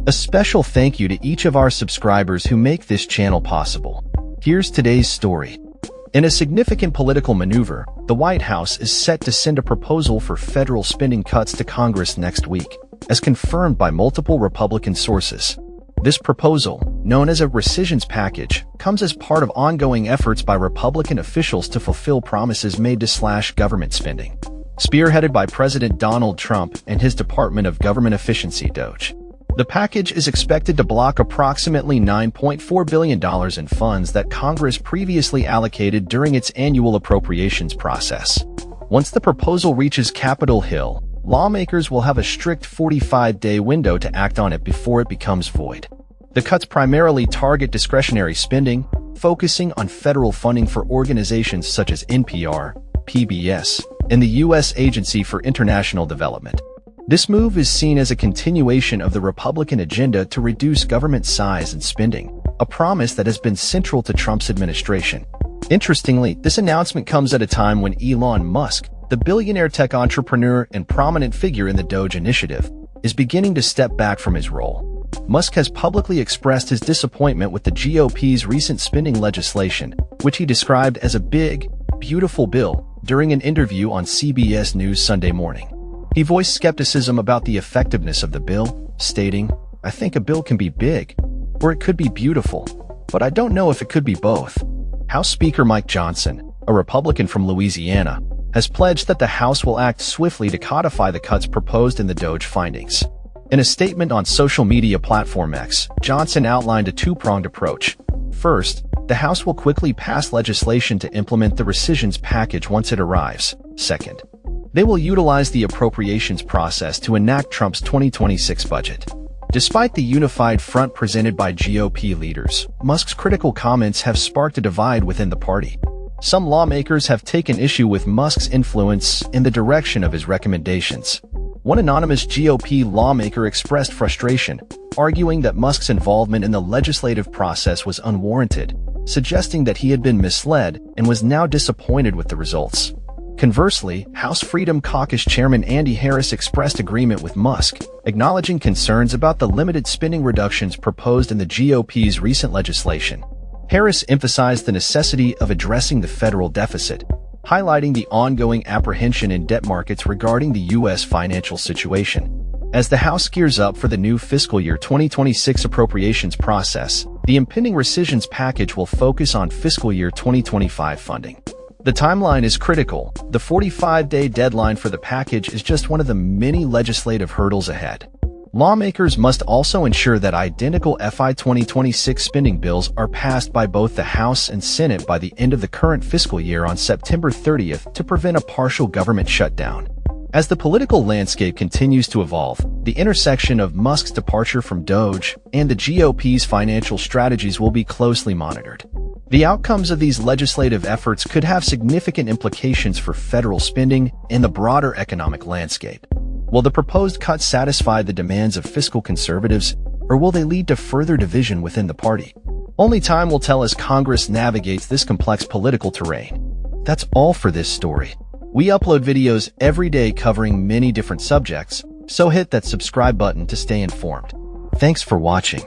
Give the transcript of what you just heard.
A special thank you to each of our subscribers who make this channel possible. Here's today's story. In a significant political maneuver, the White House is set to send a proposal for federal spending cuts to Congress next week, as confirmed by multiple Republican sources. This proposal, known as a rescissions package, comes as part of ongoing efforts by Republican officials to fulfill promises made to slash government spending. Spearheaded by President Donald Trump and his Department of Government Efficiency (DOGE). The package is expected to block approximately $9.4 billion in funds that Congress previously allocated during its annual appropriations process. Once the proposal reaches Capitol Hill, lawmakers will have a strict 45-day window to act on it before it becomes void. The cuts primarily target discretionary spending, focusing on federal funding for organizations such as NPR, PBS, and the U.S. Agency for International Development. This move is seen as a continuation of the Republican agenda to reduce government size and spending, a promise that has been central to Trump's administration. Interestingly, this announcement comes at a time when Elon Musk, the billionaire tech entrepreneur and prominent figure in the DOGE initiative, is beginning to step back from his role. Musk has publicly expressed his disappointment with the GOP's recent spending legislation, which he described as a big, beautiful bill, during an interview on CBS News Sunday morning. He voiced skepticism about the effectiveness of the bill, stating, "I think a bill can be big, or it could be beautiful, but I don't know if it could be both." House Speaker Mike Johnson, a Republican from Louisiana, has pledged that the House will act swiftly to codify the cuts proposed in the DOGE findings. In a statement on social media platform X, Johnson outlined a two-pronged approach. First, the House will quickly pass legislation to implement the rescissions package once it arrives. Second, they will utilize the appropriations process to enact Trump's 2026 budget. Despite the unified front presented by GOP leaders, Musk's critical comments have sparked a divide within the party. Some lawmakers have taken issue with Musk's influence in the direction of his recommendations. One anonymous GOP lawmaker expressed frustration, arguing that Musk's involvement in the legislative process was unwarranted, suggesting that he had been misled and was now disappointed with the results. Conversely, House Freedom Caucus Chairman Andy Harris expressed agreement with Musk, acknowledging concerns about the limited spending reductions proposed in the GOP's recent legislation. Harris emphasized the necessity of addressing the federal deficit, highlighting the ongoing apprehension in debt markets regarding the U.S. financial situation. As the House gears up for the new fiscal year 2026 appropriations process, the impending rescissions package will focus on fiscal year 2025 funding. The timeline is critical. The 45-day deadline for the package is just one of the many legislative hurdles ahead. Lawmakers must also ensure that identical FY 2026 spending bills are passed by both the House and Senate by the end of the current fiscal year on September 30th to prevent a partial government shutdown. As the political landscape continues to evolve, the intersection of Musk's departure from DOGE and the GOP's financial strategies will be closely monitored. The outcomes of these legislative efforts could have significant implications for federal spending and the broader economic landscape. Will the proposed cuts satisfy the demands of fiscal conservatives, or will they lead to further division within the party? Only time will tell as Congress navigates this complex political terrain. That's all for this story. We upload videos every day covering many different subjects, so hit that subscribe button to stay informed. Thanks for watching.